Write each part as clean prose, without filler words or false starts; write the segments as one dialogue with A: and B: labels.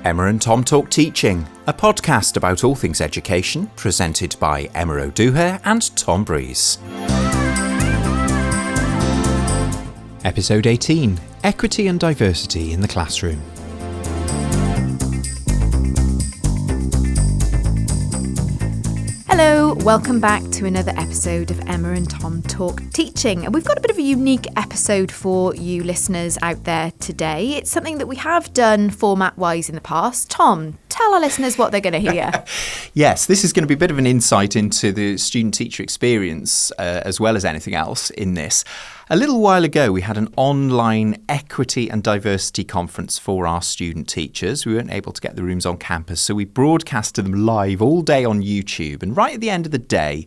A: Emma and Tom Talk Teaching, a podcast about all things education, presented by Emma O'Dooher and Tom Breeze. Episode 18, Equity and Diversity in the Classroom.
B: Hello, welcome back to another episode of Emma and Tom Talk Teaching. And we've got a bit of a unique episode for you listeners out there today. It's something that we have done format-wise in the past. Tom, tell our listeners what they're going to hear.
A: Yes, this is going to be a bit of an insight into the student-teacher experience as well as anything else in this. A little while ago, we had an online equity and diversity conference for our student teachers. We weren't able to get the rooms on campus, so we broadcasted them live all day on YouTube. And right at the end of the day,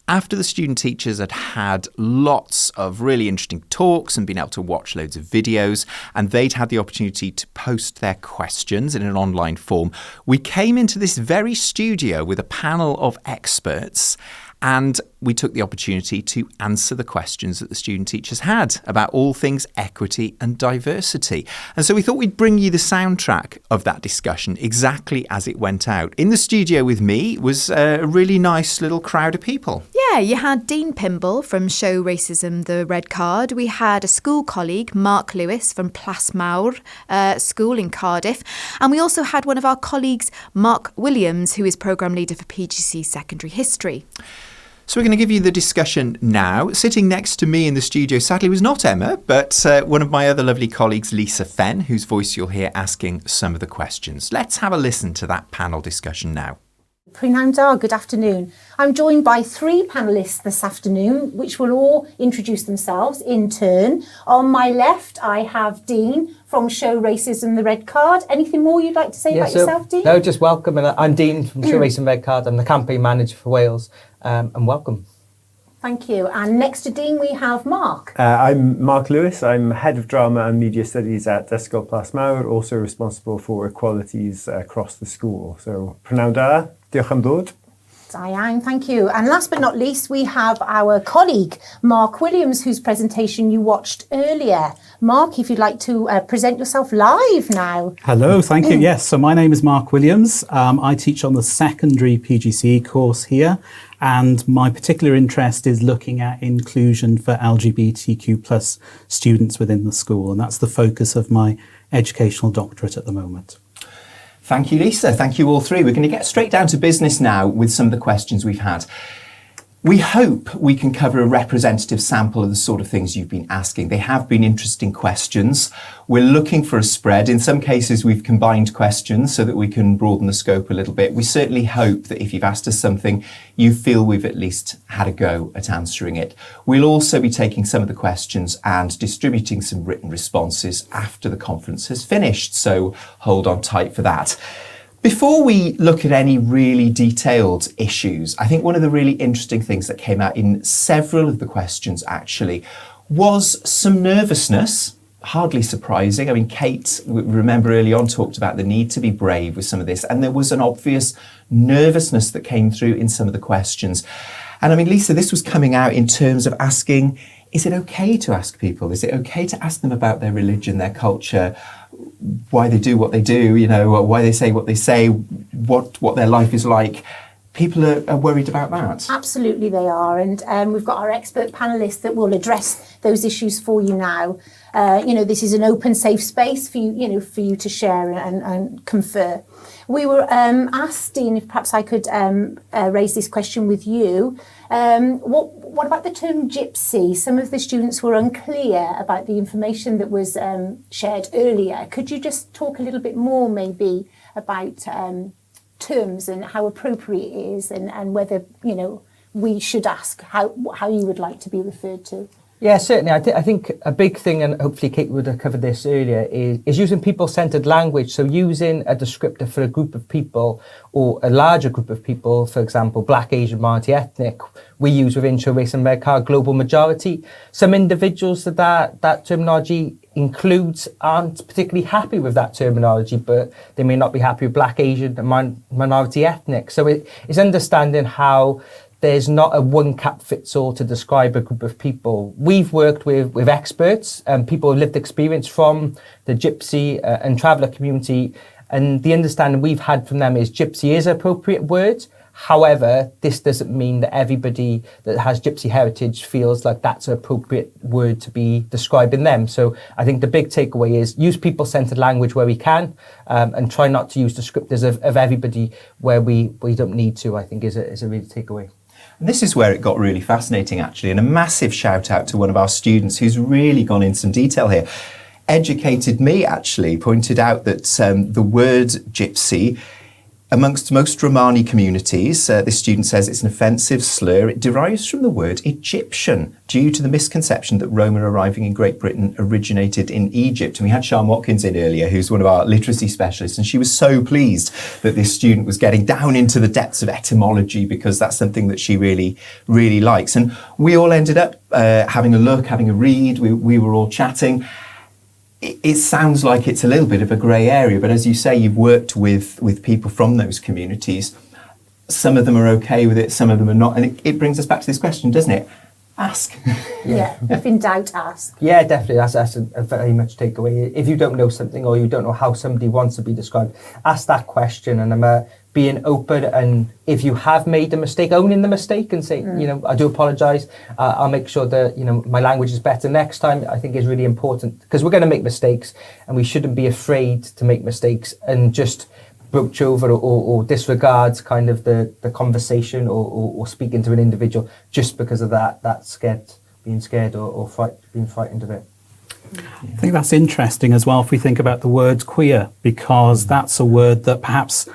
A: after the student teachers had had lots of really interesting talks and been able to watch loads of videos, and they'd had the opportunity to post their questions in an online form, we came into this very studio with a panel of experts, and we took the opportunity to answer the questions that the student teachers had about all things equity and diversity. And so we thought we'd bring you the soundtrack of that discussion exactly as it went out. In the studio with me was a really nice little crowd of people.
B: Yeah, you had Dean Pymble from Show Racism the Red Card. We had a school colleague, Marc Lewis from Plasmawr School in Cardiff. And we also had one of our colleagues, Marc Williams, who is Programme Leader for PGCE Secondary History.
A: So we're going to give you the discussion now. Sitting next to me in the studio, sadly, was not Emma, but one of my other lovely colleagues, Lisa Fenn, whose voice you'll hear asking some of the questions. Let's have a listen to that panel discussion now.
C: Good afternoon. I'm joined by three panellists this afternoon, which will all introduce themselves in turn. On my left, I have Dean from Show Racism the Red Card. Anything more you'd like to say about yourself, Dean?
D: No, just welcome. And I'm Dean from Show Racism Red Card. I'm the campaign manager for Wales. And welcome.
C: Thank you. And next to Dean, we have Marc.
E: I'm Marc Lewis. I'm Head of Drama and Media Studies at Ysgol Plasmawr, also responsible for equalities across the school. So, prynawn da, diolch am ddod.
C: Diane, thank you. And last but not least, we have our colleague, Marc Williams, whose presentation you watched earlier. Marc, if you'd like to present yourself live now.
F: Hello, thank you. Yes, so my name is Marc Williams. I teach on the secondary PGCE course here, and my particular interest is looking at inclusion for LGBTQ plus students within the school, and that's the focus of my educational doctorate at the moment.
A: Thank you, Lisa. Thank you all three. We're going to get straight down to business now with some of the questions we've had. We hope we can cover a representative sample of the sort of things you've been asking. They have been interesting questions. We're looking for a spread. In some cases, we've combined questions so that we can broaden the scope a little bit. We certainly hope that if you've asked us something, you feel we've at least had a go at answering it. We'll also be taking some of the questions and distributing some written responses after the conference has finished. So hold on tight for that. Before we look at any really detailed issues, I think one of the really interesting things that came out in several of the questions actually was some nervousness, hardly surprising. I mean, Kate, remember early on, talked about the need to be brave with some of this, and there was an obvious nervousness that came through in some of the questions. And I mean, Lisa, this was coming out in terms of asking, is it okay to ask people? Is it okay to ask them about their religion, their culture, why they do what they do, you know, why they say what they say, what their life is like? People are worried about that.
C: Absolutely they are. And we've got our expert panellists that will address those issues for you now. This is an open, safe space for you, for you to share and confer. We were asked, Dean, if perhaps I could raise this question with you. What about the term gypsy? Some of the students were unclear about the information that was shared earlier. Could you just talk a little bit more maybe about terms and how appropriate it is and whether, we should ask how you would like to be referred to?
D: Yeah, certainly. I think a big thing, and hopefully Kate would have covered this earlier, is using people-centred language. So using a descriptor for a group of people or a larger group of people, for example, Black, Asian, multi-ethnic, we use within Show Racism Red Card global majority. Some individuals that terminology includes aren't particularly happy with that terminology, but they may not be happy with Black, Asian, and minority ethnic. So it's understanding how there's not a one-cap-fits-all to describe a group of people. We've worked with experts and people with lived experience from the gypsy and traveller community And the understanding we've had from them is gypsy is an appropriate word. However, this doesn't mean that everybody that has gypsy heritage feels like that's an appropriate word to be describing them. So I think the big takeaway is use people-centered language where we can, and try not to use descriptors of everybody where we don't need to, I think is a really takeaway.
A: And this is where it got really fascinating, actually, and a massive shout out to one of our students who's really gone into some detail here. Educated Me, actually, pointed out that the word gypsy, amongst most Romani communities, this student says it's an offensive slur. It derives from the word Egyptian due to the misconception that Roma arriving in Great Britain originated in Egypt. And we had Sian Watkins in earlier, who's one of our literacy specialists, and she was so pleased that this student was getting down into the depths of etymology, because that's something that she really, really likes. And we all ended up having a look, having a read. We were all chatting. It sounds like it's a little bit of a grey area, but as you say, you've worked with people from those communities. Some of them are okay with it, some of them are not. And it brings us back to this question, doesn't it? Ask.
C: Yeah, if in doubt, ask.
D: Yeah, definitely. That's a very much takeaway. If you don't know something or you don't know how somebody wants to be described, ask that question. And I'm being open, and if you have made a mistake, owning the mistake and say, I do apologise. I'll make sure that, my language is better next time, I think is really important, because we're going to make mistakes and we shouldn't be afraid to make mistakes and just broach over or disregard kind of the conversation or speaking to an individual just because of that being scared or being frightened of it.
F: I think that's interesting as well if we think about the word queer, because that's a word that perhaps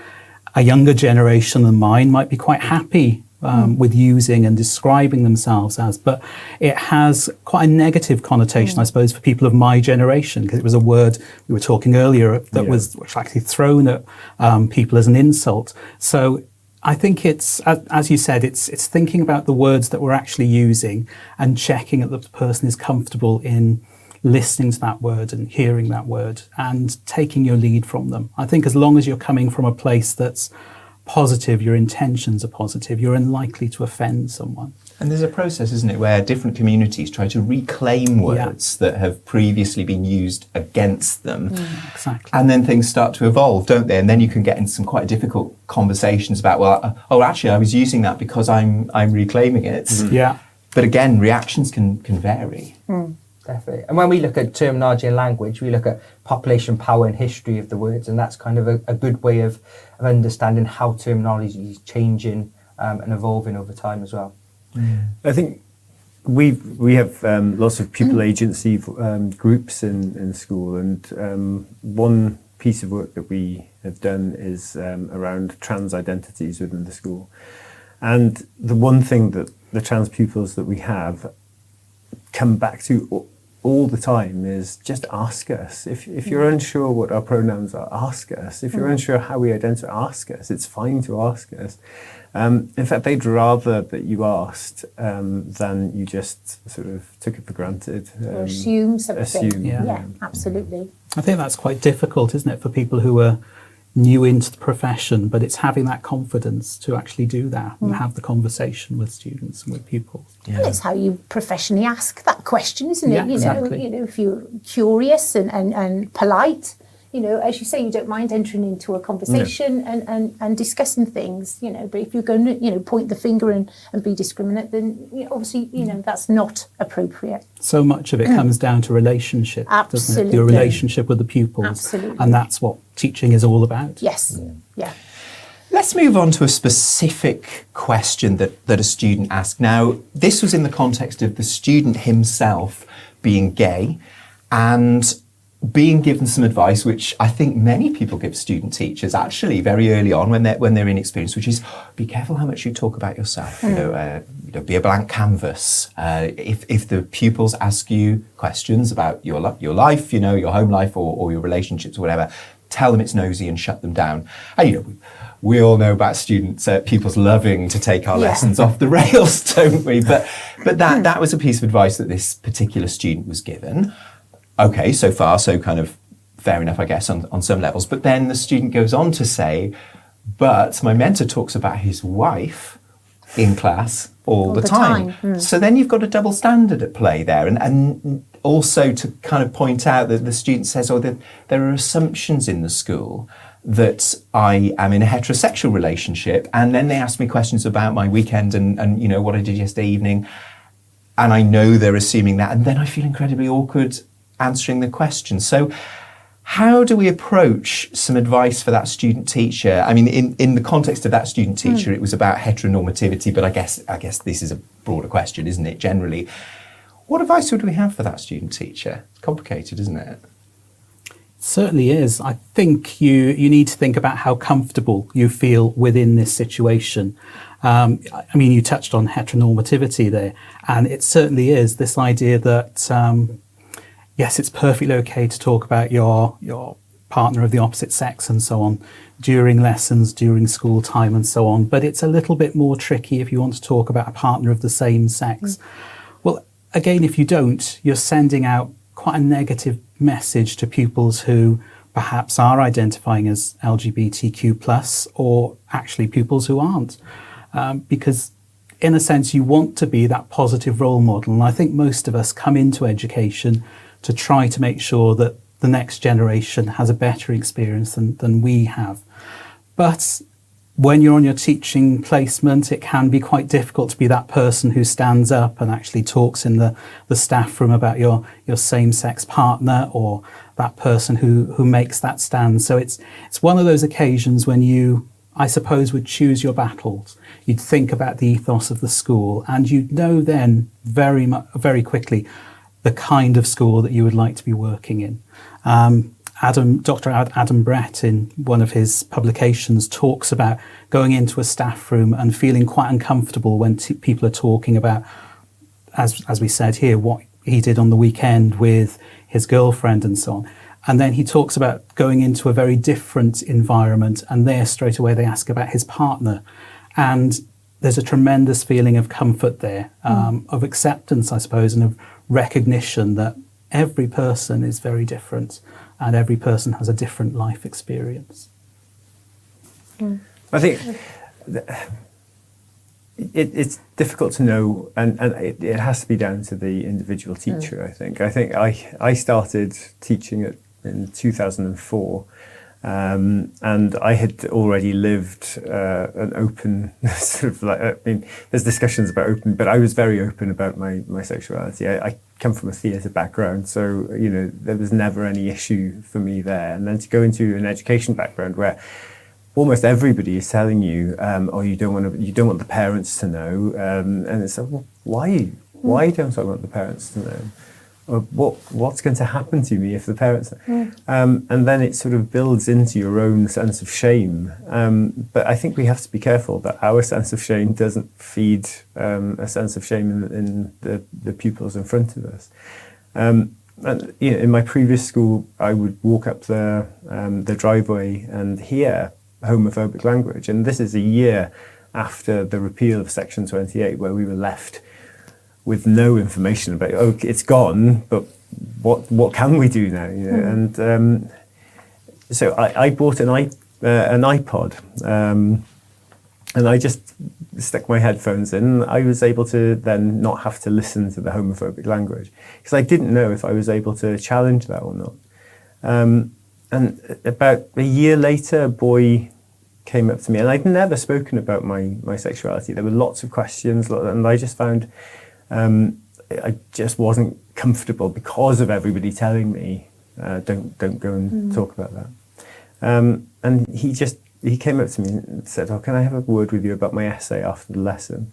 F: a younger generation than mine might be quite happy with using and describing themselves as, but it has quite a negative connotation, I suppose, for people of my generation, because it was a word we were talking earlier that was actually thrown at people as an insult. So I think it's, as you said, it's thinking about the words that we're actually using and checking that the person is comfortable in listening to that word and hearing that word and taking your lead from them. I think as long as you're coming from a place that's positive, your intentions are positive, you're unlikely to offend someone.
A: And there's a process, isn't it, where different communities try to reclaim words that have previously been used against them.
F: Exactly.
A: And then things start to evolve, don't they? And then you can get into some quite difficult conversations about, actually, I was using that because I'm reclaiming it.
F: Yeah.
A: But again, reactions can vary.
D: Definitely. And when we look at terminology and language, we look at population, power and history of the words, and that's kind of a good way of understanding how terminology is changing and evolving over time as well.
E: I think we have lots of pupil agency groups in school, and one piece of work that we have done is around trans identities within the school. And the one thing that the trans pupils that we have come back to all the time is just ask us. If you're unsure what our pronouns are, ask us. If you're unsure how we identify, ask us. It's fine to ask us. In fact, they'd rather that you asked than you just sort of took it for granted.
C: Or assume something.
F: Yeah,
C: absolutely.
F: I think that's quite difficult, isn't it, for people who are new into the profession, but it's having that confidence to actually do that and have the conversation with students and with pupils.
C: Yeah. Well, it's how you professionally ask that question, isn't it?
F: Yeah, exactly.
C: If you're curious and polite, as you say, you don't mind entering into a conversation and discussing things, but if you're going to, point the finger and be discriminate, then obviously, that's not appropriate.
F: So much of it comes down to relationship, doesn't it? Your relationship with the pupils.
C: Absolutely.
F: And that's what teaching is all about.
C: Yes. Yeah.
A: Let's move on to a specific question that a student asked. Now, this was in the context of the student himself being gay and being given some advice, which I think many people give student teachers actually very early on when they're inexperienced, which is be careful how much you talk about yourself. Be a blank canvas. If the pupils ask you questions about your life, your home life or your relationships or whatever, tell them it's nosy and shut them down. And we all know about students, pupils loving to take our lessons off the rails, don't we? But that was a piece of advice that this particular student was given. Okay, so far, so kind of fair enough, I guess, on some levels. But then the student goes on to say, but my mentor talks about his wife in class all the time. So then you've got a double standard at play there. And also to kind of point out that the student says, there are assumptions in the school that I am in a heterosexual relationship, and then they ask me questions about my weekend and you know what I did yesterday evening, and I know they're assuming that, and then I feel incredibly awkward answering the question. So how do we approach some advice for that student teacher? I mean, in the context of that student teacher, it was about heteronormativity, but I guess this is a broader question, isn't it, generally? What advice would we have for that student teacher? It's complicated, isn't it?
F: Certainly is. I think you need to think about how comfortable you feel within this situation. I mean, you touched on heteronormativity there, and it certainly is this idea that, yes, it's perfectly okay to talk about your partner of the opposite sex and so on during lessons, during school time and so on, but it's a little bit more tricky if you want to talk about a partner of the same sex. Well, again, if you don't, you're sending out quite a negative message to pupils who perhaps are identifying as LGBTQ+, or actually pupils who aren't. Because in a sense, you want to be that positive role model. And I think most of us come into education to try to make sure that the next generation has a better experience than we have. But when you're on your teaching placement, it can be quite difficult to be that person who stands up and actually talks in the staff room about your same-sex partner, or that person who makes that stand. So it's one of those occasions when you, I suppose, would choose your battles. You'd think about the ethos of the school, and you'd know then very quickly the kind of school that you would like to be working in. Dr. Adam Brett, in one of his publications, talks about going into a staff room and feeling quite uncomfortable when people are talking about, as we said here, what he did on the weekend with his girlfriend and so on. And then he talks about going into a very different environment, and there straight away they ask about his partner. And there's a tremendous feeling of comfort there, of acceptance, I suppose, and of recognition that every person is very different and every person has a different life experience.
E: I think it's difficult to know, and it has to be down to the individual teacher, I think. I started teaching in 2004, and I had already lived an open sort of like, I mean, there's discussions about open, but I was very open about my sexuality. I come from a theatre background, so you know there was never any issue for me there. And then to go into an education background where almost everybody is telling you, "Oh, you don't want the parents to know," and it's like, well, why don't I want the parents to know? Or what's going to happen to me if the parents? And then it sort of builds into your own sense of shame. But I think we have to be careful that our sense of shame doesn't feed a sense of shame in the pupils in front of us. And you know, in my previous school, I would walk up the driveway and hear homophobic language. And this is a year after the repeal of Section 28, where we were left with no information about, oh, it's gone, but what can we do now? You know? And so I bought an iPod, and I just stuck my headphones in. I was able to then not have to listen to the homophobic language, because I didn't know if I was able to challenge that or not. And about a year later, a boy came up to me, and I'd never spoken about my sexuality. There were lots of questions, and I just found I just wasn't comfortable because of everybody telling me, don't go and talk about that. And he came up to me and said, "Oh, can I have a word with you about my essay after the lesson?"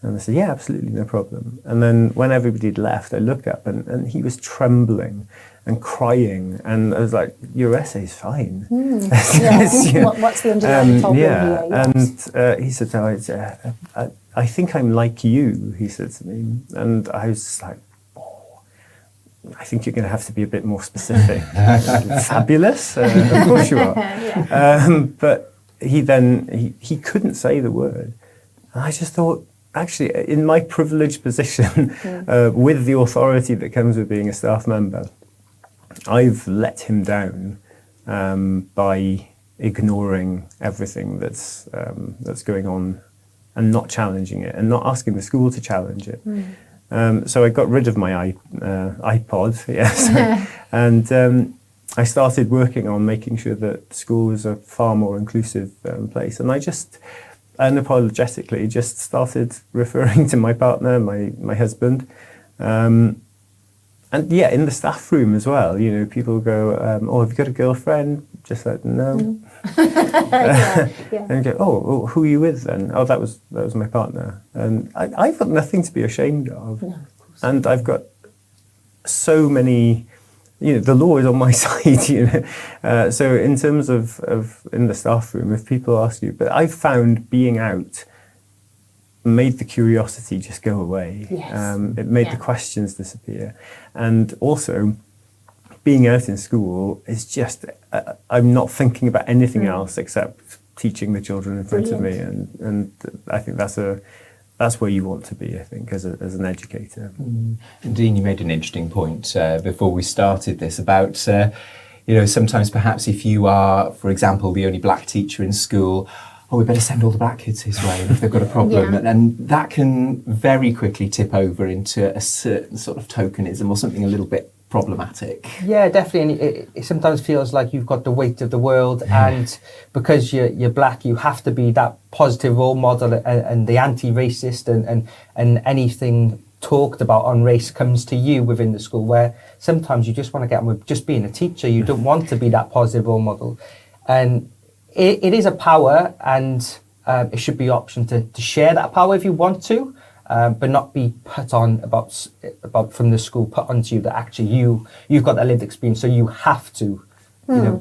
E: And I said, "Yeah, absolutely, no problem." And then when everybody had left, I looked up and he was trembling and crying, and I was like, "Your essay's fine."
C: Yes. What's the underlying problem here? Yes.
E: And he said, "No, I think I'm like you," he said to me. And I was like, "Oh, I think you're going to have to be a bit more specific." Fabulous, of course you are. Yeah. But he couldn't say the word. And I just thought, actually, in my privileged position, with the authority that comes with being a staff member, I've let him down by ignoring everything that's going on and not challenging it and not asking the school to challenge it. So I got rid of my iPod, yes, and I started working on making sure that school was a far more inclusive place, and I just unapologetically just started referring to my partner, my husband, and yeah, in the staff room as well. You know, people go, "Oh, have you got a girlfriend?" Just like, no.
C: Yeah.
E: And go, "Oh, who are you with then?" "Oh, that was my partner." And I've got nothing to be ashamed of, and I've got so many. You know, the law is on my side. You know, so in terms of in the staff room, if people ask you, but I've found being out made the curiosity just go away.
C: Yes.
E: It made the questions disappear, and also being out in school is just I'm not thinking about anything else except teaching the children in front of me, and I think that's where you want to be, I think, as an educator.
A: And Dean, you made an interesting point before we started this about, sometimes perhaps if you are, for example, the only black teacher in school, we better send all the black kids his way if they've got a problem. And that can very quickly tip over into a certain sort of tokenism or something a little bit problematic.
D: Yeah, definitely. And it sometimes feels like you've got the weight of the world, and because you're black, you have to be that positive role model and the anti-racist, and anything talked about on race comes to you within the school, where sometimes you just want to get on with just being a teacher. You don't want to be that positive role model. And it is a power, and it should be an option to share that power if you want to. But not be put on about from the school, put onto you that actually you've got that lived experience, so you have to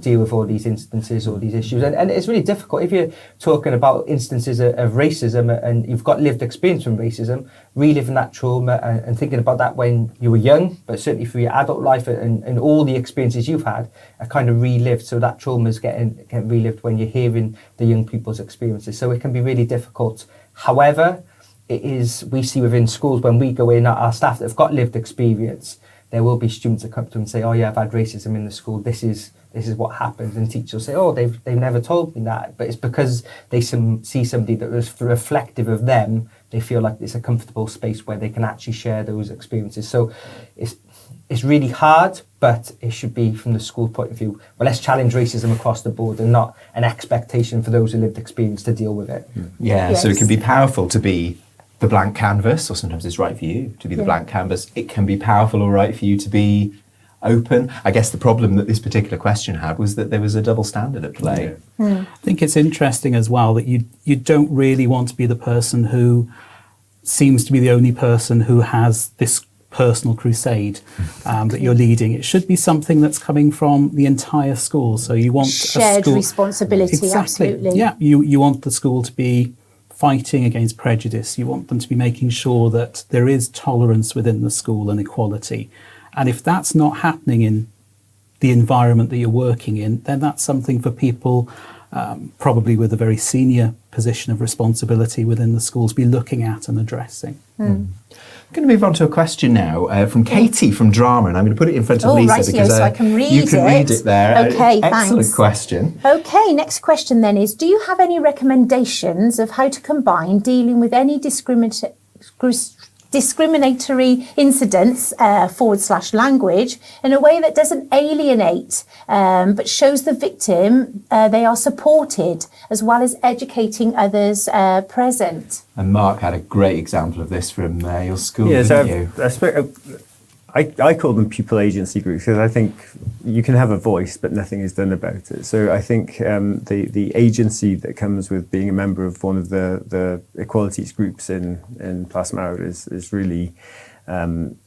D: deal with all these instances, all these issues, and it's really difficult if you're talking about instances of racism and you've got lived experience from racism, reliving that trauma and thinking about that when you were young, but certainly for your adult life and all the experiences you've had are kind of relived, so that trauma is getting relived when you're hearing the young people's experiences, so it can be really difficult. However, we see within schools when we go in, our staff that have got lived experience, there will be students that come to and say, "Oh yeah, I've had racism in the school. This is what happens." And teachers will say, "Oh, they've never told me that." But it's because they see somebody that was reflective of them. They feel like it's a comfortable space where they can actually share those experiences. So it's really hard, but it should be from the school point of view. Well, let's challenge racism across the board and not an expectation for those who lived experience to deal with it.
A: Yeah, so it can be powerful to be the blank canvas, or sometimes it's right for you to be the blank canvas. It can be powerful or right for you to be open. I guess the problem that this particular question had was that there was a double standard at play.
F: I think it's interesting as well that you don't really want to be the person who seems to be the only person who has this personal crusade that you're leading. It should be something that's coming from the entire school. So you want
C: shared
F: a school
C: responsibility.
F: Exactly.
C: Absolutely.
F: Yeah, you want the school to be fighting against prejudice. You want them to be making sure that there is tolerance within the school and equality. And if that's not happening in the environment that you're working in, then that's something for people probably with a very senior position of responsibility within the schools be looking at and addressing.
A: I'm going to move on to a question now from Katie from Drama, and I'm going to put it in front of Lisa because
C: so I can read
A: you can read it there.
C: Okay,
A: excellent
C: thanks.
A: question.
C: Okay, next question then is, do you have any recommendations of how to combine dealing with any discriminatory incidents /language in a way that doesn't alienate but shows the victim they are supported, as well as educating others present?
A: And Mark had a great example of this from your school,
E: Yeah,
A: didn't you?
E: I call them pupil agency groups because I think you can have a voice, but nothing is done about it. So I think the agency that comes with being a member of one of the equalities groups in Plasmawr is really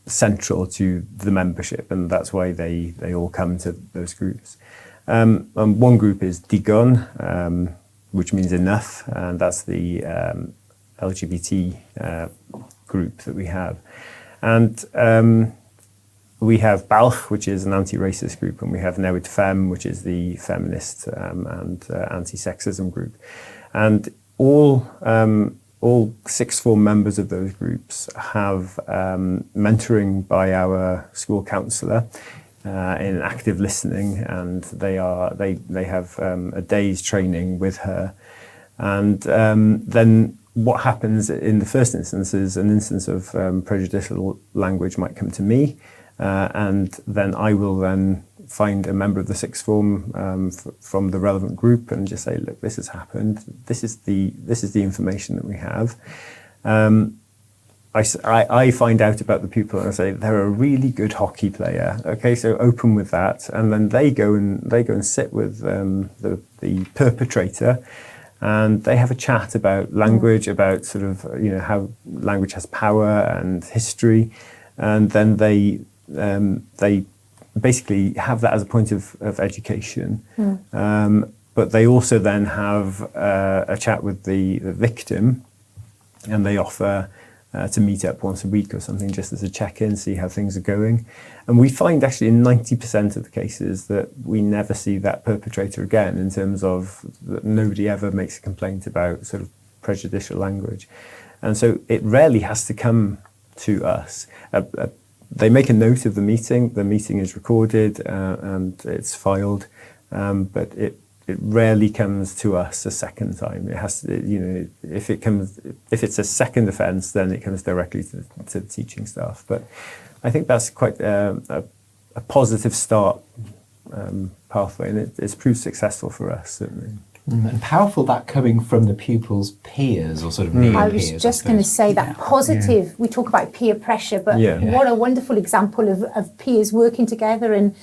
E: central to the membership, and that's why they all come to those groups. And one group is Digon, which means enough, and that's the LGBT group that we have. And we have Balch, which is an anti-racist group, and we have Newid Fem, which is the feminist and anti-sexism group. And all sixth form members of those groups have mentoring by our school counsellor in active listening, and they have a day's training with her. And then what happens in the first instance is an instance of prejudicial language might come to me, and then I will then find a member of the sixth form from the relevant group and just say, look, this has happened. This is the information that we have. I find out about the pupil and I say they're a really good hockey player. Okay, so open with that, and then they go and sit with the perpetrator, and they have a chat about language, about sort of how language has power and history, and then they basically have that as a point of education. But they also then have a chat with the victim, and they offer to meet up once a week or something, just as a check-in, see how things are going. And we find actually in 90% of the cases that we never see that perpetrator again, in terms of that nobody ever makes a complaint about sort of prejudicial language. And so it rarely has to come to us. They make a note of the meeting is recorded and it's filed, but it rarely comes to us a second time. It has to, if it's a second offence, then it comes directly to the teaching staff. But I think that's quite a positive start pathway, and it's proved successful for us, certainly.
A: And powerful that coming from the pupils' peers, or sort of near peers.
C: I was just going to say that positive, we talk about peer pressure, but what a wonderful example of peers working together and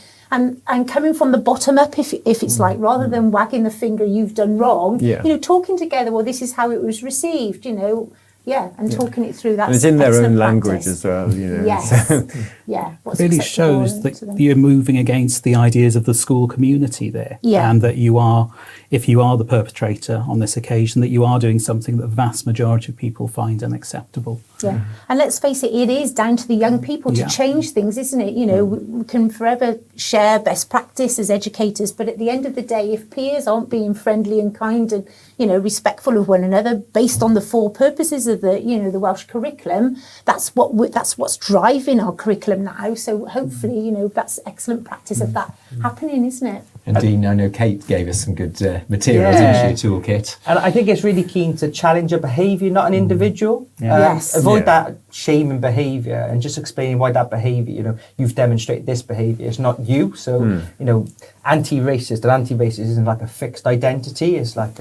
C: coming from the bottom up, if it's like, rather than wagging the finger, you've done wrong, talking together, well, this is how it was received, talking it through. That's
E: and it's in their own language
C: practice
E: as well,
C: Yes.
E: So.
C: It
F: really shows that you're moving against the ideas of the school community there, and that you are, if you are the perpetrator on this occasion, that you are doing something that the vast majority of people find unacceptable.
C: Yeah, and let's face it, it is down to the young people to change things, isn't it? We can forever share best practice as educators, but at the end of the day, if peers aren't being friendly and kind and, respectful of one another based on the four purposes of the, the Welsh curriculum, that's what's driving our curriculum now. So hopefully, that's excellent practice of that happening, isn't it?
A: And Dean, I know Kate gave us some good materials in your toolkit.
D: And I think it's really keen to challenge a behaviour, not an individual.
C: Yes.
D: Avoid that shaming behaviour and just explaining why that behaviour, you've demonstrated this behaviour, it's not you. So, anti-racist isn't like a fixed identity. It's like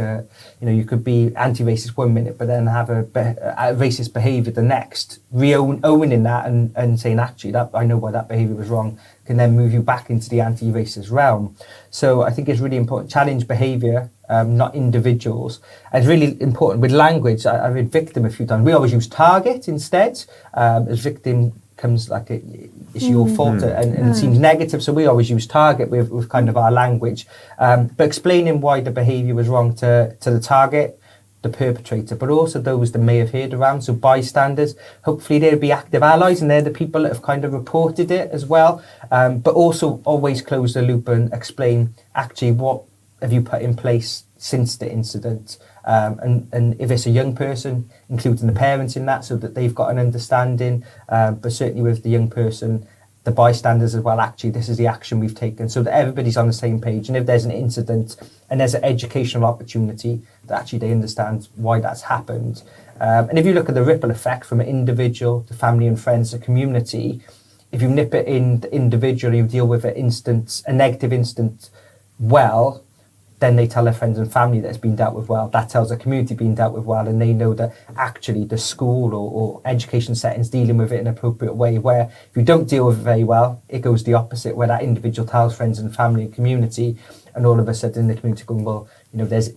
D: you could be anti-racist 1 minute, but then have a racist behaviour the next, owning that and saying, actually, that I know why that behaviour was wrong, can then move you back into the anti-racist realm. So I think it's really important. Challenge behaviour, not individuals. And it's really important with language. I read victim a few times. We always use target instead. As victim comes like it's your fault and it seems negative. So we always use target with kind of our language. But explaining why the behaviour was wrong to the target, the perpetrator, but also those that may have heard around, so bystanders. Hopefully they'll be active allies, and they're the people that have kind of reported it as well. But also always close the loop and explain, actually, what have you put in place since the incident? And if it's a young person, including the parents in that, so that they've got an understanding, but certainly with the young person, the bystanders as well, actually, this is the action we've taken, so that everybody's on the same page. And if there's an incident and there's an educational opportunity, that actually they understand why that's happened. And if you look at the ripple effect from an individual to family and friends to community, if you nip it in the individual, you deal with a negative instance well, then they tell their friends and family that it's been dealt with well. That tells the community being dealt with well, and they know that actually the school or education settings dealing with it in an appropriate way, where if you don't deal with it very well, it goes the opposite, where that individual tells friends and family and community, and all of a sudden the community going, well, there's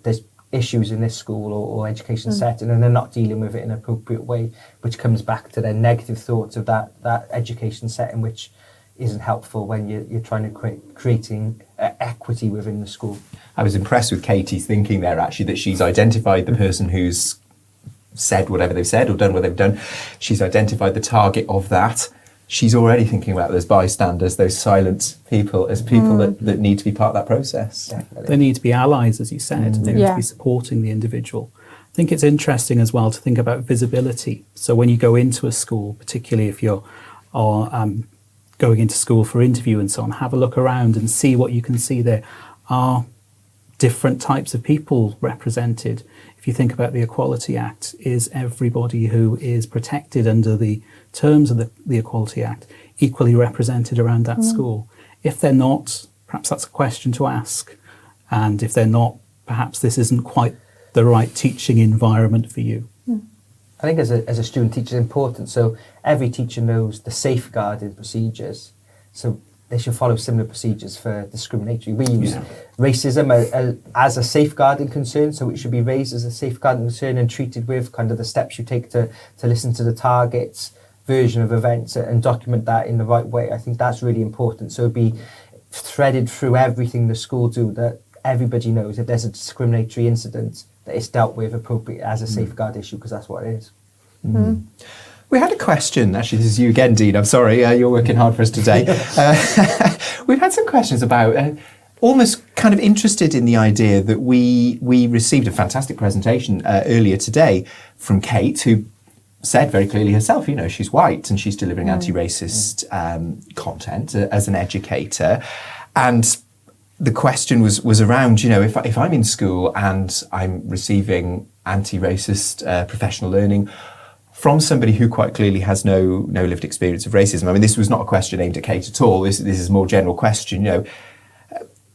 D: issues in this school or education setting, and they're not dealing with it in an appropriate way, which comes back to their negative thoughts of that education setting, which isn't helpful when you're trying to creating equity within the school.
A: I was impressed with Katie's thinking there, actually, that she's identified the person who's said whatever they've said or done what they've done. She's identified the target of that. She's already thinking about those bystanders, those silent people, as people that need to be part of that process.
D: Definitely.
F: They need to be allies, as you said. They need to be supporting the individual. I think it's interesting as well to think about visibility. So when you go into a school, particularly if you're going into school for interview and so on, have a look around and see what you can see there. Are different types of people represented? If you think about the Equality Act, is everybody who is protected under the terms of the Equality Act equally represented around that school? If they're not, perhaps that's a question to ask. And if they're not, perhaps this isn't quite the right teaching environment for you.
D: I think as a student teacher, it's important. So every teacher knows the safeguarding procedures. So they should follow similar procedures for discriminatory. We use racism as a safeguarding concern, so it should be raised as a safeguarding concern and treated with kind of the steps you take to listen to the target's version of events and document that in the right way. I think that's really important. So it'd be threaded through everything the school do, that everybody knows if there's a discriminatory incident, that it's dealt with appropriately as a safeguard issue, because that's what it is.
A: We had a question, actually this is you again, Dean, I'm sorry, you're working hard for us today. We've had some questions about, almost kind of interested in the idea that we received a fantastic presentation earlier today from Kate, who said very clearly herself, she's white and she's delivering anti-racist content as an educator. And the question was around, if I'm in school and I'm receiving anti-racist professional learning from somebody who quite clearly has no lived experience of racism. I mean, this was not a question aimed at Kate at all. This is a more general question.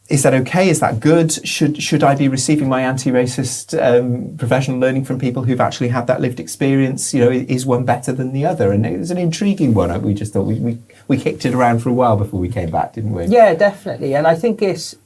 A: Is that okay? Is that good? Should I be receiving my anti-racist professional learning from people who've actually had that lived experience? Is one better than the other? And it was an intriguing one. We just thought we kicked it around for a while before we came back, didn't we?
D: Yeah, definitely. And I think it's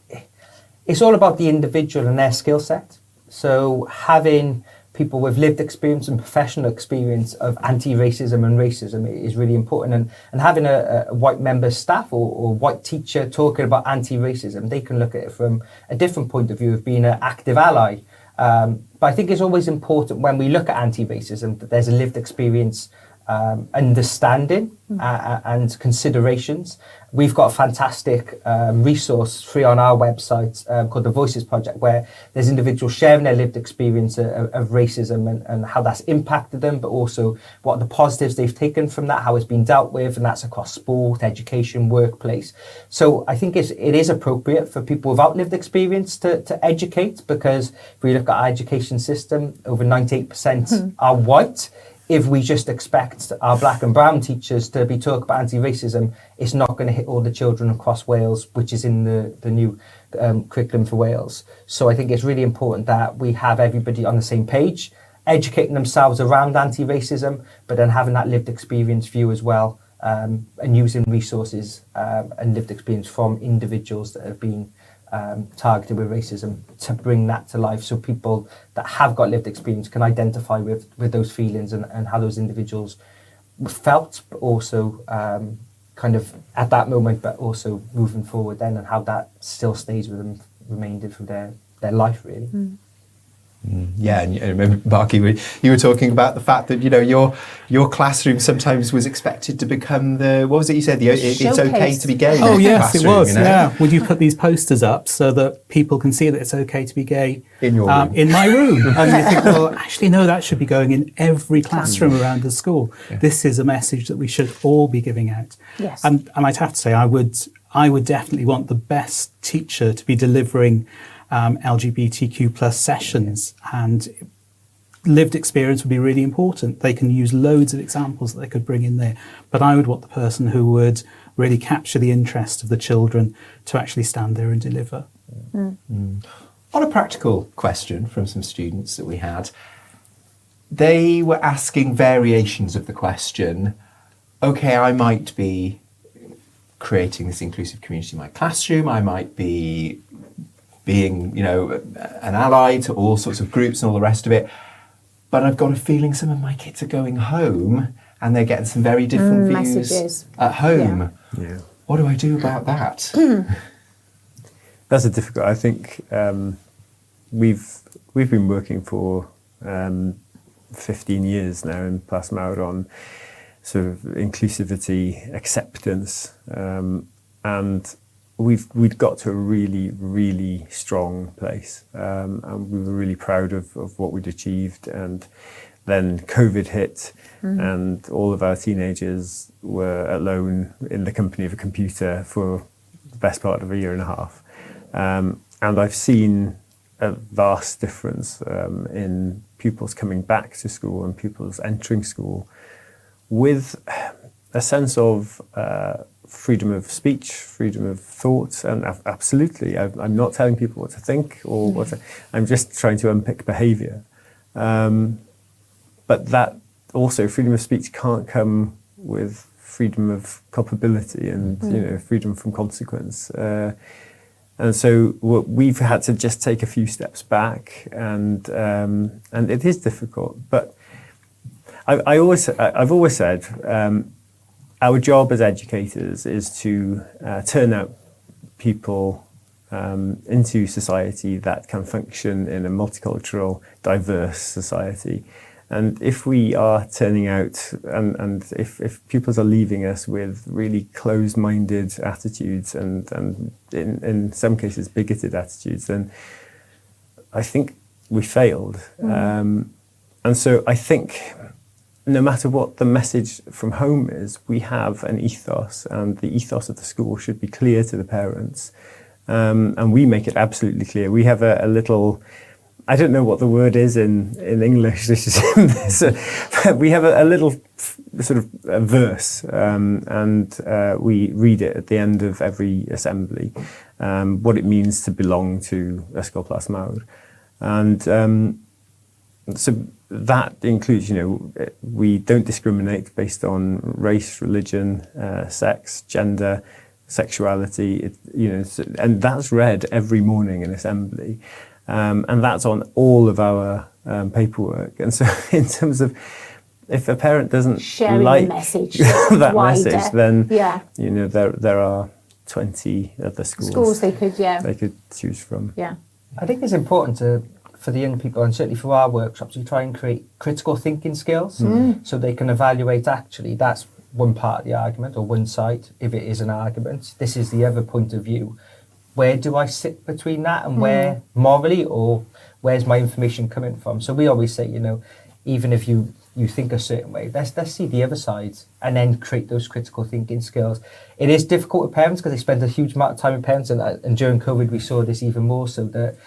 D: all about the individual and their skill set. So having people with lived experience and professional experience of anti-racism and racism is really important. And having a white member of staff or white teacher talking about anti-racism, they can look at it from a different point of view of being an active ally. But I think it's always important when we look at anti-racism that there's a lived experience, understanding and considerations. We've got a fantastic resource free on our website called the Voices Project, where there's individuals sharing their lived experience of racism and how that's impacted them, but also what are the positives they've taken from that, how it's been dealt with, and that's across sport, education, workplace. So I think it is appropriate for people without lived experience to educate, because if we look at our education system, over 98% are white. If we just expect our black and brown teachers to be talking about anti-racism, it's not going to hit all the children across Wales, which is in the new curriculum for Wales. So I think it's really important that we have everybody on the same page, educating themselves around anti-racism, but then having that lived experience view as well, and using resources and lived experience from individuals that have been targeted with racism to bring that to life, so people that have got lived experience can identify with those feelings and how those individuals felt, but also kind of at that moment, but also moving forward then, and how that still stays with them remainder through their life, really.
A: Yeah, and I remember, Mark, you were talking about the fact that your classroom sometimes was expected to become what was it you said? It's okay to be gay.
F: Oh yes, it was. Yeah, would you put these posters up so that people can see that it's okay to be gay
A: in your room?
F: In my room? And you think, well, actually, no, that should be going in every classroom around the school. Yeah. This is a message that we should all be giving out.
C: Yes.
F: And I'd have to say, I would definitely want the best teacher to be delivering LGBTQ plus sessions, and lived experience would be really important. They can use loads of examples that they could bring in there, but I would want the person who would really capture the interest of the children to actually stand there and deliver.
A: On a practical question from some students that we had, they were asking variations of the question, okay, I might be creating this inclusive community in my classroom, I might be being, an ally to all sorts of groups and all the rest of it. But I've got a feeling some of my kids are going home and they're getting some very different views
C: messages
A: at home.
E: Yeah.
A: What do I do about that?
E: That's a difficult. I think we've been working for 15 years now in Plasmawr on sort of inclusivity, acceptance, and we'd got to a really, really strong place, and we were really proud of what we'd achieved. And then COVID hit, and all of our teenagers were alone in the company of a computer for the best part of a year and a half. And I've seen a vast difference in pupils coming back to school and pupils entering school with a sense of freedom of speech, freedom of thought, and absolutely, I'm not telling people what to think or I'm just trying to unpick behaviour. But that also, freedom of speech can't come with freedom of culpability and freedom from consequence. And so we've had to just take a few steps back, and it is difficult. But I've always said our job as educators is to turn out people into society that can function in a multicultural, diverse society. And if we are turning out, and if pupils are leaving us with really closed-minded attitudes and in some cases bigoted attitudes, then I think we failed. And so I think no matter what the message from home is, we have an ethos, and the ethos of the school should be clear to the parents. And we make it absolutely clear. We have a little... I don't know what the word is in English. We have a little sort of a verse, and we read it at the end of every assembly, what it means to belong to Ysgol Plasmawr. And so that includes, we don't discriminate based on race, religion, sex, gender, sexuality, and that's read every morning in assembly. And that's on all of our paperwork. And so in terms of, if a parent doesn't
C: sharing
E: like
C: the message
E: that
C: wider,
E: message, then
C: yeah.
E: There are 20 other schools
C: they could
E: choose from.
C: Yeah.
D: I think it's important for the young people, and certainly for our workshops, we try and create critical thinking skills so they can evaluate, actually, that's one part of the argument, or one side, if it is an argument. This is the other point of view. Where do I sit between that, and where morally, or where's my information coming from? So we always say, even if you think a certain way, let's see the other side, and then create those critical thinking skills. It is difficult with parents because they spend a huge amount of time with parents, and during COVID we saw this even more so, that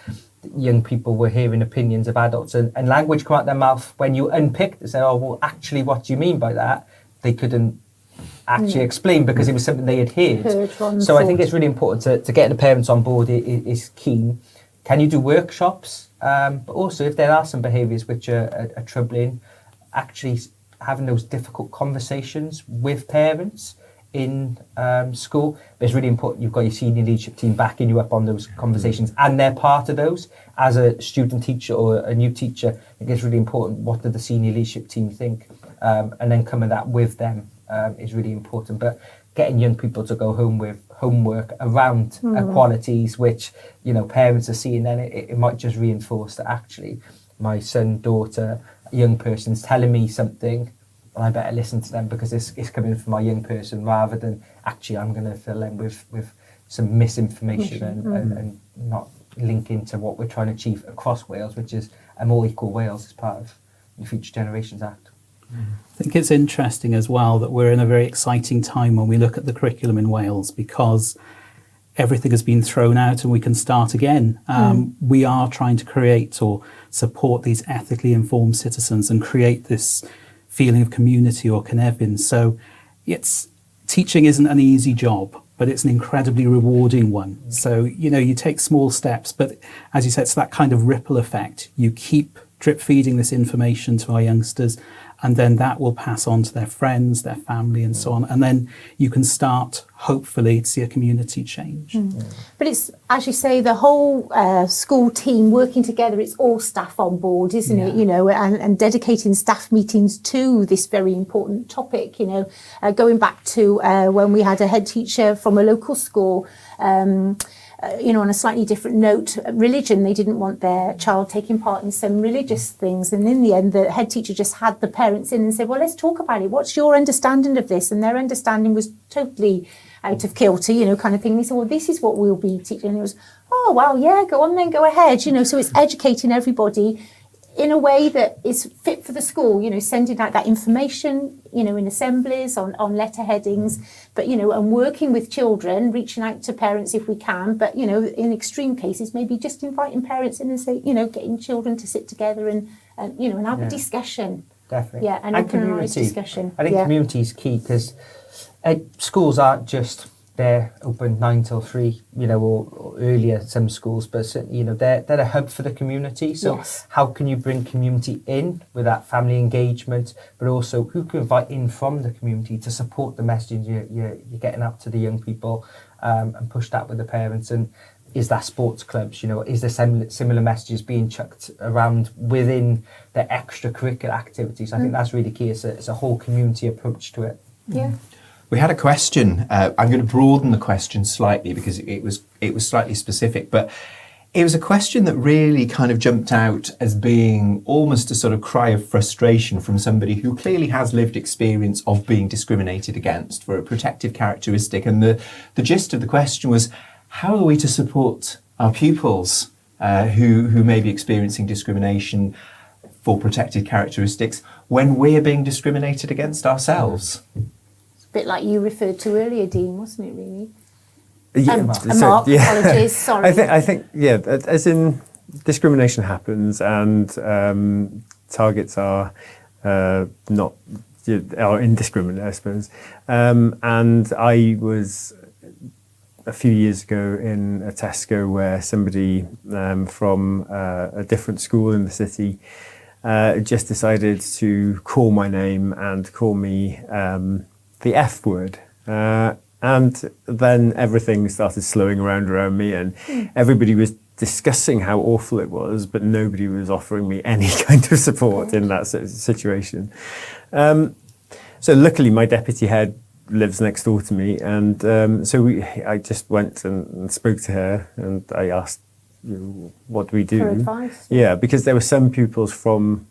D: young people were hearing opinions of adults, and language come out their mouth when you unpick and say, oh, well, actually, what do you mean by that? They couldn't actually explain because it was something they had heard. So I think it's really important to get the parents on board is keen. Can you do workshops? But also, if there are some behaviours which are troubling, actually having those difficult conversations with parents in school. But it's really important you've got your senior leadership team backing you up on those conversations, and they're part of those. As a student teacher or a new teacher, I think it's really important, what do the senior leadership team think? And then coming that with them is really important. But getting young people to go home with homework around equalities, which parents are seeing, then it might just reinforce that actually my son, daughter, young person's telling me something, and I better listen to them because it's coming from my young person, rather than actually I'm going to fill them with some misinformation and not link into what we're trying to achieve across Wales, which is a more equal Wales as part of the Future Generations Act.
F: I think it's interesting as well that we're in a very exciting time when we look at the curriculum in Wales, because everything has been thrown out and we can start again. We are trying to create or support these ethically informed citizens and create this feeling of community or conniving. So teaching isn't an easy job, but it's an incredibly rewarding one. So, you take small steps, but as you said, it's that kind of ripple effect. You keep drip feeding this information to our youngsters, and then that will pass on to their friends, their family, and so on. And then you can start, hopefully, to see a community change.
C: But it's, as you say, the whole school team working together, it's all staff on board, isn't it? And dedicating staff meetings to this very important topic, going back to when we had a head teacher from a local school, on a slightly different note, religion, they didn't want their child taking part in some religious things. And in the end, the head teacher just had the parents in and said, well, let's talk about it. What's your understanding of this? And their understanding was totally out of kilter, kind of thing. They said, well, this is what we'll be teaching. And it was, oh, well, yeah, go on then, go ahead. So it's educating everybody in a way that is fit for the school, sending out that information, in assemblies, on letter headings, but, and working with children, reaching out to parents if we can, but, in extreme cases, maybe just inviting parents in and say, getting children to sit together and have a discussion.
D: Definitely.
C: Yeah, an open and honest discussion.
D: I think community is key, because Schools aren't just they're open 9 till 3, or earlier, some schools, but certainly, they're a hub for the community. So
C: Yes.
D: how can you bring community in with that family engagement, but also who can invite in from the community to support the messaging you're getting out to the young people, and push that with the parents? And is that sports clubs, is there similar messages being chucked around within the extracurricular activities? I think that's really key. It's a whole community approach to it.
C: Yeah.
A: We had a question. I'm going to broaden the question slightly because it was slightly specific, but it was a question that really kind of jumped out as being almost a sort of cry of frustration from somebody who clearly has lived experience of being discriminated against for a protective characteristic. And the gist of the question was, how are we to support our pupils who may be experiencing discrimination for protected characteristics when we're being discriminated against ourselves?
C: Bit like you referred to earlier, Dean, wasn't it, really?
E: Yeah,
C: Mark, apologies, sorry.
E: I think, as in discrimination happens and targets are not are indiscriminate, I suppose. And I was a few years ago in a Tesco where somebody from a different school in the city just decided to call my name and call me the F word. And then everything started slowing around me, and everybody was discussing how awful it was, but nobody was offering me any kind of support in that situation. So luckily my deputy head lives next door to me, and I just went and spoke to her, and I asked, what do we do?
C: For advice.
E: Yeah, because there were some pupils from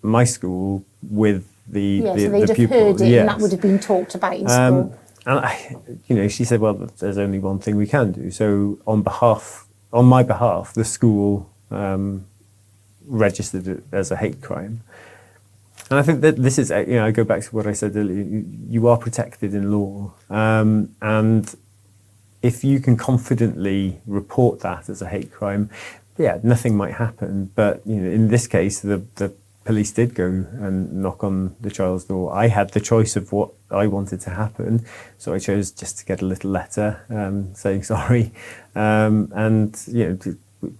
E: my school with so they'd have
C: heard it,
E: yes.
C: and that would have been talked about in school.
E: And she said, well, there's only one thing we can do. So on my behalf, the school registered it as a hate crime. And I think that this is, I go back to what I said earlier, you are protected in law. And if you can confidently report that as a hate crime, nothing might happen. But, in this case, the police did go and knock on the child's door. I had the choice of what I wanted to happen, so I chose just to get a little letter saying sorry. And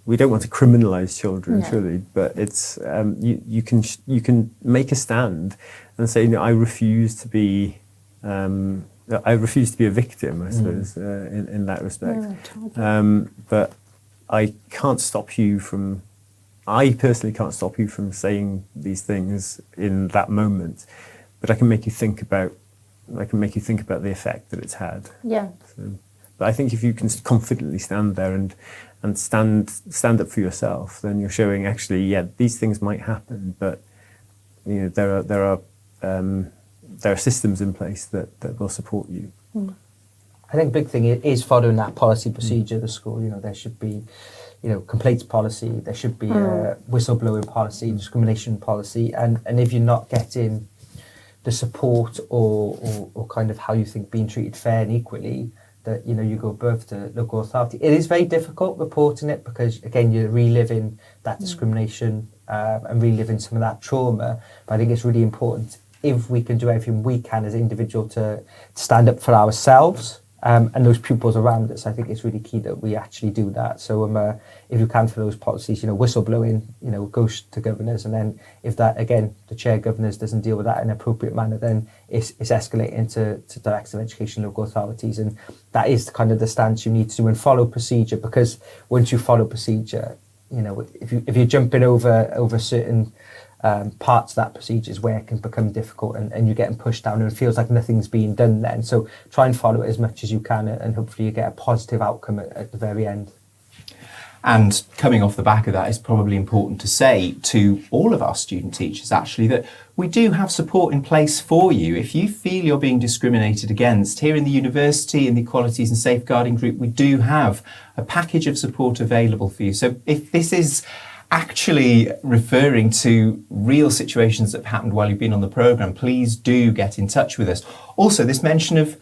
E: we don't want to criminalise children, surely, but it's you can make a stand and say, I refuse to be a victim, I suppose, in that respect. But I can't stop you from. I personally can't stop you from saying these things in that moment, but I can make you think about the effect that it's had.
C: Yeah.
E: But I think if you can confidently stand there and stand up for yourself, then you're showing actually, these things might happen, but there are systems in place that will support you.
D: I think a big thing is following that policy procedure of the school. There should be complaints policy, there should be a whistleblowing policy, discrimination policy, and if you're not getting the support or kind of how you think being treated fair and equally, that you go above the local authority. It is very difficult reporting it because again you're reliving that discrimination and reliving some of that trauma. But I think it's really important if we can do everything we can as an individual to stand up for ourselves. And those pupils around us, I think it's really key that we actually do that. So if you can for those policies, whistleblowing, goes to governors, and then if that, again, the chair governors doesn't deal with that in an appropriate manner, then it's escalating to directors of education, local authorities, and that is kind of the stance you need to do and follow procedure, because once you follow procedure, if you're jumping over certain parts of that procedure is where it can become difficult and you're getting pushed down and it feels like nothing's being done then. So try and follow it as much as you can and hopefully you get a positive outcome at the very end.
A: And coming off the back of that, it's probably important to say to all of our student teachers actually that we do have support in place for you. If you feel you're being discriminated against, here in the university, in the Equalities and Safeguarding Group, we do have a package of support available for you. So if this is actually referring to real situations that have happened while you've been on the programme, please do get in touch with us. Also, this mention of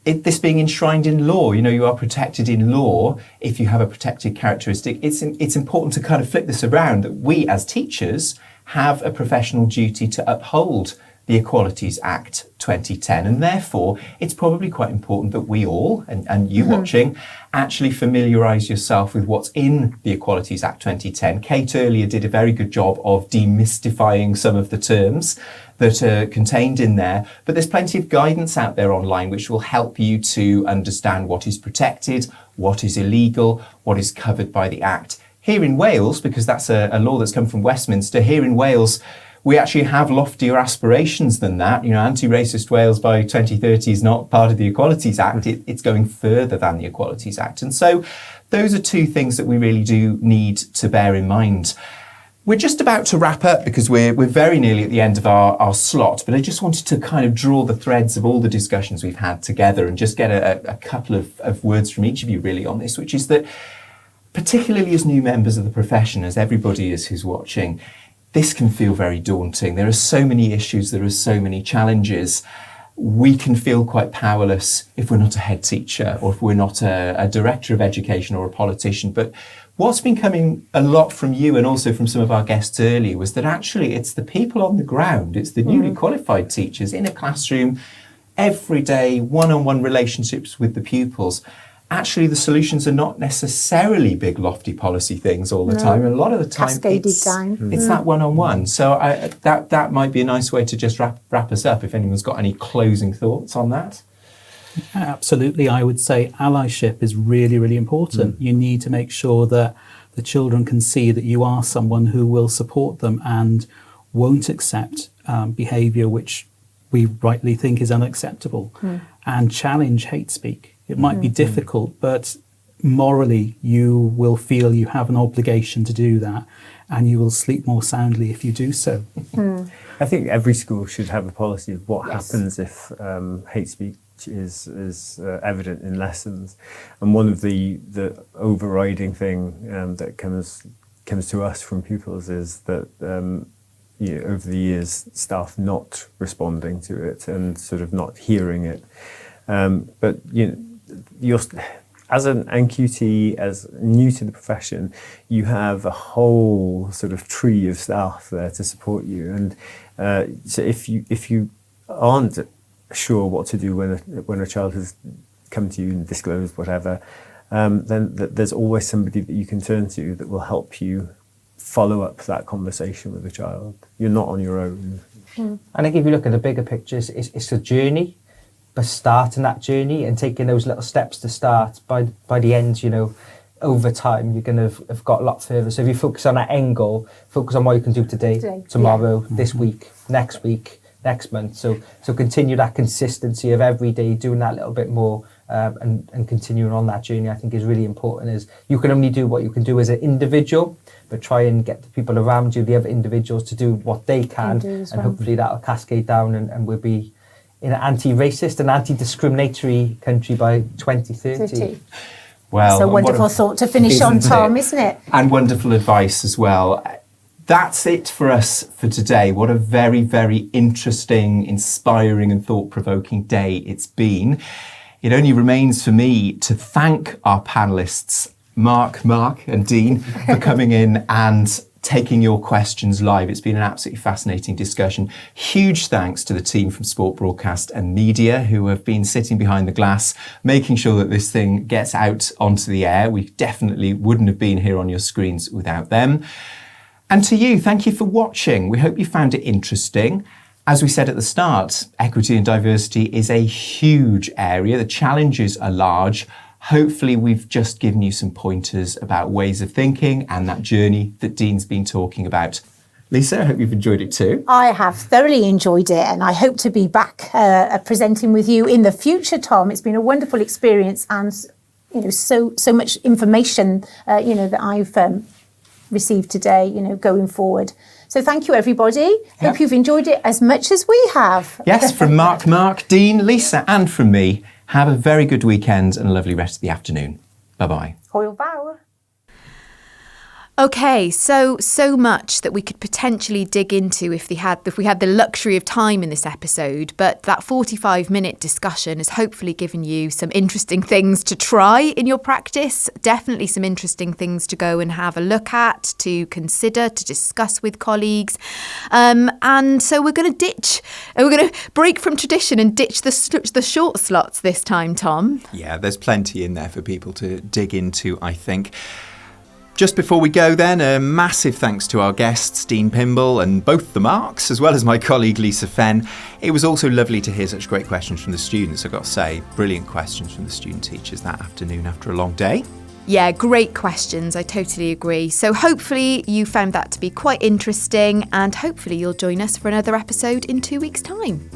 A: this being enshrined in law, you are protected in law if you have a protected characteristic. It's important to kind of flip this around, that we as teachers have a professional duty to uphold the Equalities Act 2010. And therefore, it's probably quite important that we all, and you watching, actually familiarise yourself with what's in the Equalities Act 2010. Kate earlier did a very good job of demystifying some of the terms that are contained in there, but there's plenty of guidance out there online which will help you to understand what is protected, what is illegal, what is covered by the Act. Here in Wales, because that's a law that's come from Westminster, here in Wales, we actually have loftier aspirations than that. You know, anti-racist Wales by 2030 is not part of the Equalities Act. It's going further than the Equalities Act. And so those are two things that we really do need to bear in mind. We're just about to wrap up because we're very nearly at the end of our slot, but I just wanted to kind of draw the threads of all the discussions we've had together and just get a couple of words from each of you really on this, which is that particularly as new members of the profession, as everybody is who's watching, this can feel very daunting. There are so many issues, there are so many challenges. We can feel quite powerless if we're not a head teacher or if we're not a director of education or a politician. But what's been coming a lot from you and also from some of our guests earlier was that actually it's the people on the ground, it's the newly qualified teachers in a classroom, everyday one-on-one relationships with the pupils. Actually, the solutions are not necessarily big, lofty policy things all the time. And a lot of the time, it's that one-on-one. So that might be a nice way to just wrap us up, if anyone's got any closing thoughts on that.
F: Absolutely. I would say allyship is really, really important. You need to make sure that the children can see that you are someone who will support them and won't accept behaviour which we rightly think is unacceptable, and challenge hate speak. It might be difficult, but morally you will feel you have an obligation to do that, and you will sleep more soundly if you do so.
E: I think every school should have a policy of what happens if hate speech is evident in lessons. And one of the overriding thing that comes to us from pupils is that over the years, staff not responding to it and sort of not hearing it. But you're as an NQT, as new to the profession, you have a whole sort of tree of staff there to support you. And so if you aren't sure what to do when a child has come to you and disclosed whatever, then there's always somebody that you can turn to that will help you follow up that conversation with the child. You're not on your own.
D: And I think if you look at the bigger pictures, it's a journey. But starting that journey and taking those little steps to start, by the end, over time, you're going to have got a lot further. So if you focus on that end goal, focus on what you can do today, tomorrow, this week, next month. So continue that consistency of every day doing that little bit more and continuing on that journey, I think is really important. Is you can only do what you can do as an individual, but try and get the people around you, the other individuals, to do what they can, and hopefully that'll cascade down and we'll be in an anti-racist and anti-discriminatory country by 2030.
A: Well,
C: it's a wonderful thought to finish on, Tom, isn't it?
A: And wonderful advice as well. That's it for us for today. What a very, very interesting, inspiring and thought-provoking day it's been. It only remains for me to thank our panellists, Marc and Dean, for coming in and taking your questions live. It's been an absolutely fascinating discussion. Huge thanks to the team from Sport Broadcast and Media who have been sitting behind the glass, making sure that this thing gets out onto the air. We definitely wouldn't have been here on your screens without them. And to you, thank you for watching. We hope you found it interesting. As we said at the start, equity and diversity is a huge area. The challenges are large. Hopefully we've just given you some pointers about ways of thinking and that journey that Dean's been talking about. Lisa, I hope you've enjoyed it too.
C: I have thoroughly enjoyed it, and I hope to be back presenting with you in the future, Tom. It's been a wonderful experience, and so much information that I've received today, going forward. So thank you, everybody. Hope you've enjoyed it as much as we have.
A: Yes, from Marc, Dean, Lisa, and from me. Have a very good weekend and a lovely rest of the afternoon. Bye-bye.
C: Hwyl fawr.
B: Okay, so much that we could potentially dig into if we had the luxury of time in this episode, but that 45-minute discussion has hopefully given you some interesting things to try in your practice, definitely some interesting things to go and have a look at, to consider, to discuss with colleagues. And so we're going to break from tradition and ditch the short slots this time, Tom.
A: Yeah, there's plenty in there for people to dig into, I think. Just before we go then, a massive thanks to our guests, Dean Pymble and both the Marcs, as well as my colleague Lisa Fenn. It was also lovely to hear such great questions from the students, I've got to say. Brilliant questions from the student teachers that afternoon after a long day.
B: Yeah, great questions. I totally agree. So hopefully you found that to be quite interesting, and hopefully you'll join us for another episode in 2 weeks' time.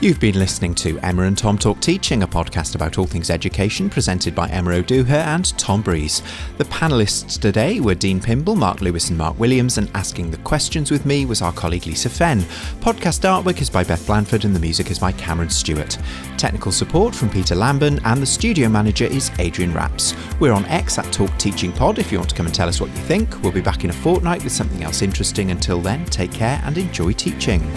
A: You've been listening to Emma and Tom Talk Teaching, a podcast about all things education, presented by Emma O'Dooher and Tom Breeze. The panellists today were Dean Pymble, Marc Lewis and Marc Williams, and asking the questions with me was our colleague Lisa Fenn. Podcast artwork is by Beth Blanford and the music is by Cameron Stewart. Technical support from Peter Lamben, and the studio manager is Adrian Rapps. We're on X at Talk Teaching Pod if you want to come and tell us what you think. We'll be back in a fortnight with something else interesting. Until then, take care and enjoy teaching.